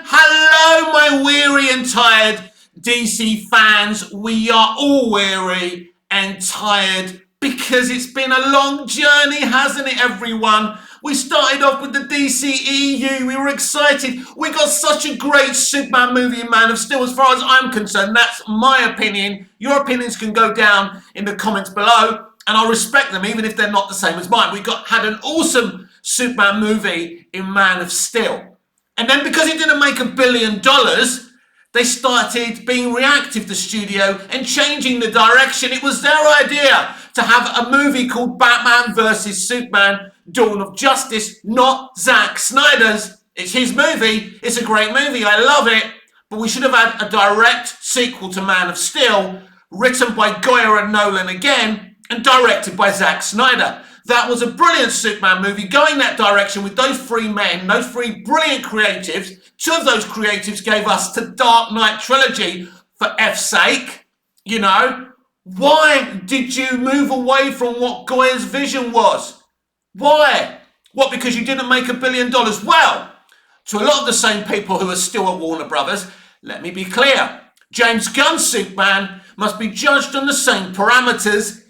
Hello, my weary and tired DC fans. We are all weary and tired because it's been a long journey, hasn't it, everyone? We started off with the DCEU. We were excited. We got such a great Superman movie in Man of Steel. As far as I'm concerned, that's my opinion. Your opinions can go down in the comments below, and I'll respect them even if they're not the same as mine. We had an awesome Superman movie in Man of Steel. And then because it didn't make $1 billion, they started being reactive, the studio, and changing the direction. It was their idea to have a movie called Batman vs. Superman, Dawn of Justice, not Zack Snyder's. It's his movie. It's a great movie. I love it. But we should have had a direct sequel to Man of Steel, written by Goyer and Nolan again, and directed by Zack Snyder. That was a brilliant Superman movie going that direction with those three men, those three brilliant creatives. Two of those creatives gave us the Dark Knight trilogy, for F's sake. You know, why did you move away from what Goyer's vision was? Why? What, because you didn't make $1 billion? Well, to a lot of the same people who are still at Warner Brothers, let me be clear. James Gunn's Superman must be judged on the same parameters.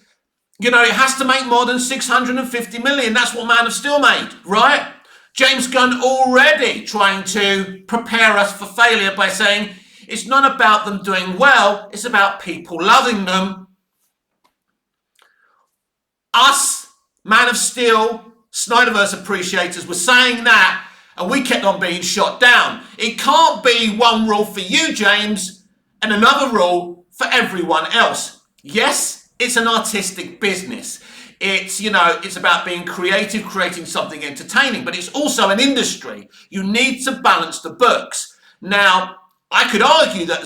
You know, it has to make more than $650 million. That's what Man of Steel made, right? James Gunn already trying to prepare us for failure by saying it's not about them doing well, it's about people loving them. Us, Man of Steel, Snyderverse appreciators were saying that, and we kept on being shot down. It can't be one rule for you, James, and another rule for everyone else. Yes, it's an artistic business. It's, you know, it's about being creative, creating something entertaining, but it's also an industry. You need to balance the books. Now, I could argue that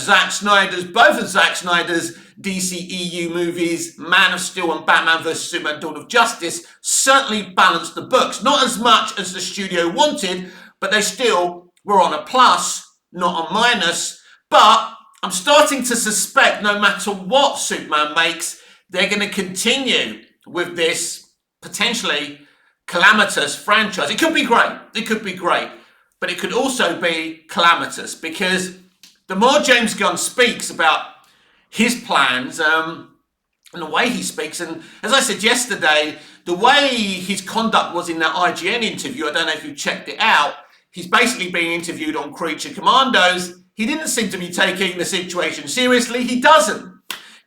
both of Zack Snyder's DCEU movies, Man of Steel and Batman vs. Superman, Dawn of Justice, certainly balanced the books. Not as much as the studio wanted, but they still were on a plus, not a minus. But I'm starting to suspect no matter what Superman makes, they're going to continue with this potentially calamitous franchise. It could be great, but it could also be calamitous because the more James Gunn speaks about his plans and the way he speaks, and as I said yesterday, the way his conduct was in that IGN interview, I don't know if you checked it out, he's basically being interviewed on Creature Commandos. He didn't seem to be taking the situation seriously. He doesn't.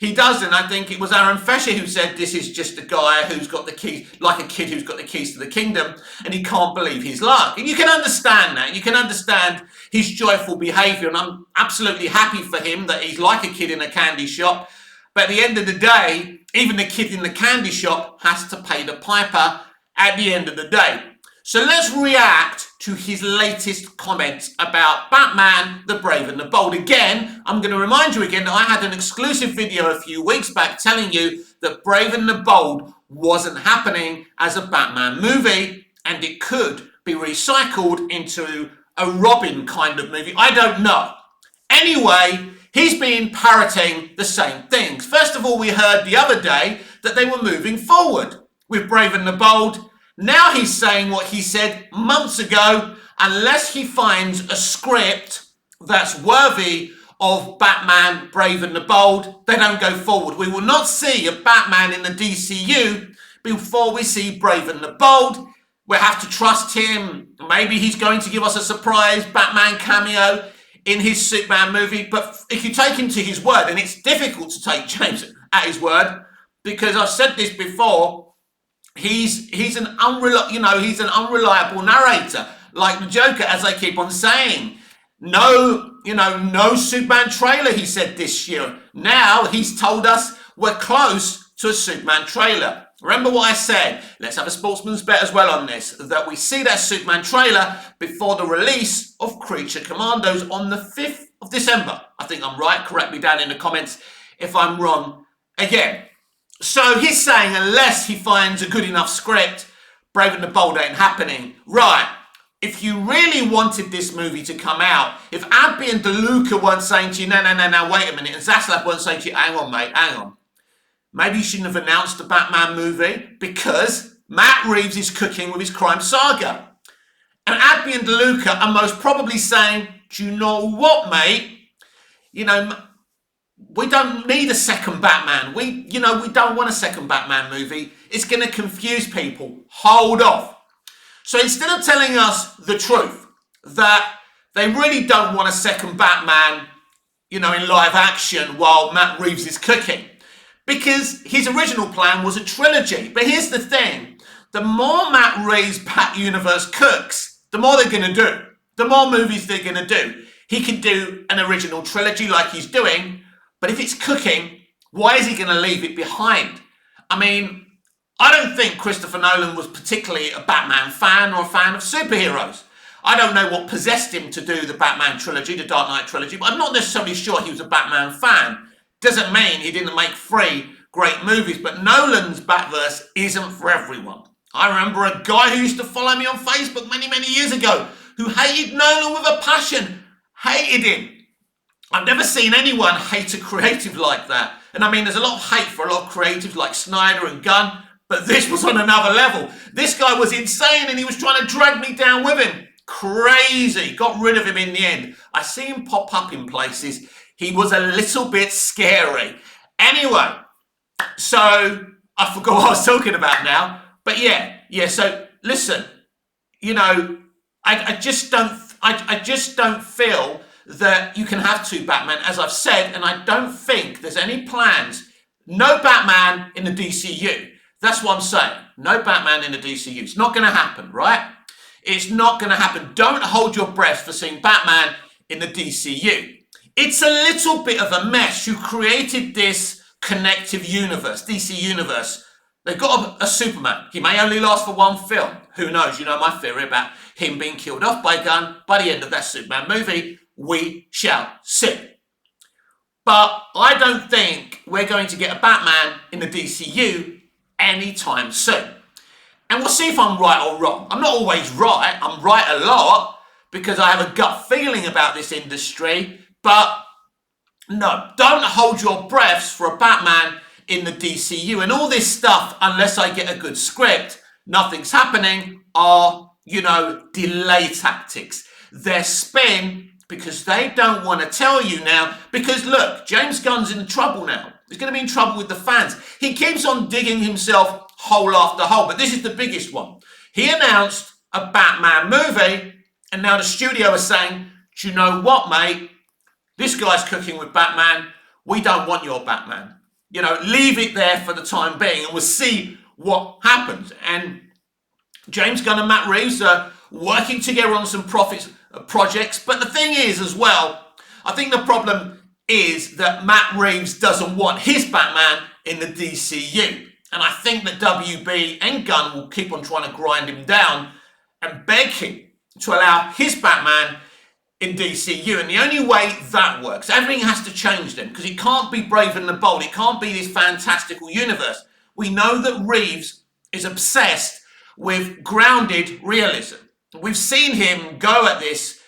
I think it was Aaron Fesher who said this is just a guy who's got the keys, like a kid who's got the keys to the kingdom, and he can't believe his luck. And you can understand that. You can understand his joyful behaviour, and I'm absolutely happy for him that he's like a kid in a candy shop. But at the end of the day, even the kid in the candy shop has to pay the piper at the end of the day. So let's react to his latest comments about Batman, the Brave and the Bold. Again, I'm going to remind you again that I had an exclusive video a few weeks back telling you that Brave and the Bold wasn't happening as a Batman movie, and it could be recycled into a Robin kind of movie. I don't know. Anyway, he's been parroting the same things. First of all, we heard the other day that they were moving forward with Brave and the Bold. Now he's saying what he said months ago, unless he finds a script that's worthy of Batman, Brave and the Bold, they don't go forward. We will not see a Batman in the DCU before we see Brave and the Bold. We'll have to trust him. Maybe he's going to give us a surprise Batman cameo in his Superman movie. But if you take him to his word, and it's difficult to take James at his word, because I've said this before, he's an unreliable narrator, like the Joker, as I keep on saying. No Superman trailer, he said this year. Now he's told us we're close to a Superman trailer. Remember what I said? Let's have a sportsman's bet as well on this, that we see that Superman trailer before the release of Creature Commandos on the 5th of December. I think I'm right. Correct me down in the comments if I'm wrong again. So he's saying unless he finds a good enough script, Brave and the Bold ain't happening. Right. If you really wanted this movie to come out, if Abby and DeLuca weren't saying to you, no, wait a minute, and Zaslav weren't saying to you, hang on, mate, hang on. maybe he shouldn't have announced the Batman movie because Matt Reeves is cooking with his crime saga. And Adby and DeLuca are most probably saying, do you know what, mate? You know, we don't need a second Batman. We don't want a second Batman movie. It's going to confuse people. Hold off. So instead of telling us the truth, that they really don't want a second Batman, in live action while Matt Reeves is cooking, because his original plan was a trilogy. But here's the thing. The more Matt Reeves' Bat Universe cooks, the more they're going to do. The more movies they're going to do. He could do an original trilogy like he's doing, but if it's cooking, why is he going to leave it behind? I mean, I don't think Christopher Nolan was particularly a Batman fan or a fan of superheroes. I don't know what possessed him to do the Batman trilogy, the Dark Knight trilogy, but I'm not necessarily sure he was a Batman fan. Doesn't mean he didn't make 3 great movies, but Nolan's Batverse isn't for everyone. I remember a guy who used to follow me on Facebook many, many years ago who hated Nolan with a passion. Hated him. I've never seen anyone hate a creative like that. And I mean, there's a lot of hate for a lot of creatives like Snyder and Gunn, but this was on another level. This guy was insane and he was trying to drag me down with him. Crazy. Got rid of him in the end. I see him pop up in places. He was a little bit scary. Anyway, so I forgot what I was talking about now. But yeah. So listen, I just don't feel that you can have 2 Batman, as I've said, and I don't think there's any plans. No Batman in the DCU. That's what I'm saying. No Batman in the DCU. It's not going to happen, right? It's not going to happen. Don't hold your breath for seeing Batman in the DCU. It's a little bit of a mess. You created this connective universe, DC universe. They've got a Superman. He may only last for 1 film. Who knows? You know my theory about him being killed off by Gunn by the end of that Superman movie. We shall see. But I don't think we're going to get a Batman in the DCU anytime soon. And we'll see if I'm right or wrong. I'm not always right. I'm right a lot because I have a gut feeling about this industry. But no, don't hold your breaths for a Batman in the DCU. And all this stuff, unless I get a good script, nothing's happening, are, delay tactics. They're spin because they don't want to tell you now. Because look, James Gunn's in trouble now. He's going to be in trouble with the fans. He keeps on digging himself hole after hole, but this is the biggest one. He announced a Batman movie, and now the studio is saying, do you know what, mate? This guy's cooking with Batman. We don't want your Batman. Leave it there for the time being, and we'll see what happens. And James Gunn and Matt Reeves are working together on some projects. But the thing is, as well, I think the problem is that Matt Reeves doesn't want his Batman in the DCU. And I think that WB and Gunn will keep on trying to grind him down and beg him to allow his Batman in DCU. And the only way that works, everything has to change then, because it can't be Brave and the Bold. It can't be this fantastical universe. We know that Reeves is obsessed with grounded realism. We've seen him go at this,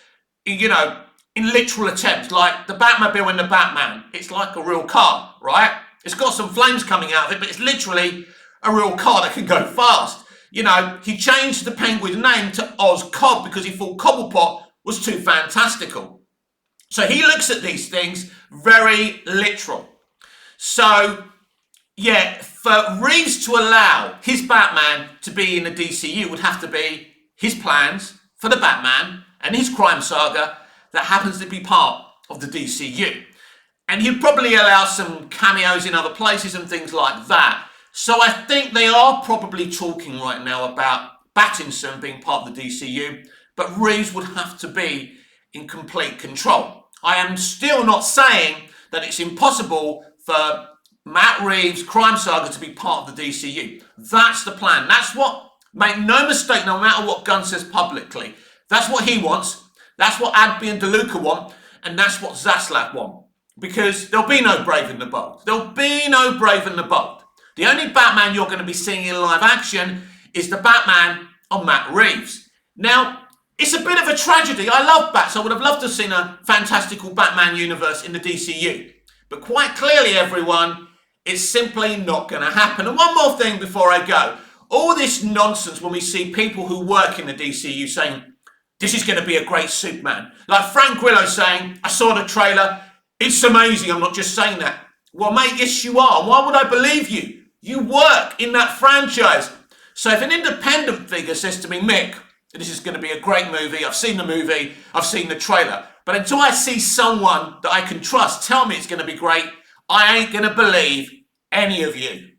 in literal attempts, like the Batmobile in the Batman. It's like a real car, right? It's got some flames coming out of it, but it's literally a real car that can go fast. He changed the Penguin's name to Oz Cobb because he thought Cobblepot was too fantastical. So he looks at these things very literal. So, yeah, for Reeves to allow his Batman to be in the DCU would have to be his plans for the Batman and his crime saga that happens to be part of the DCU. And he'd probably allow some cameos in other places and things like that. So I think they are probably talking right now about Pattinson being part of the DCU, but Reeves would have to be in complete control. I am still not saying that it's impossible for Matt Reeves' crime saga to be part of the DCU. That's the plan. That's what, make no mistake, no matter what Gunn says publicly, that's what he wants, that's what Adby and DeLuca want, and that's what Zaslav want. Because there'll be no Brave and the Bold. There'll be no Brave and the Bold. The only Batman you're going to be seeing in live action is the Batman on Matt Reeves. Now, it's a bit of a tragedy. I love Bats. I would have loved to have seen a fantastical Batman universe in the DCU. But quite clearly, everyone, It's simply not going to happen. And one more thing before I go. All this nonsense when we see people who work in the DCU saying, this is going to be a great Superman. Like Frank Grillo saying, I saw the trailer, it's amazing, I'm not just saying that. Well, mate, yes you are. Why would I believe you? You work in that franchise. So if an independent figure says to me, Mick, this is going to be a great movie, I've seen the movie, I've seen the trailer, but until I see someone that I can trust tell me it's going to be great, I ain't going to believe any of you.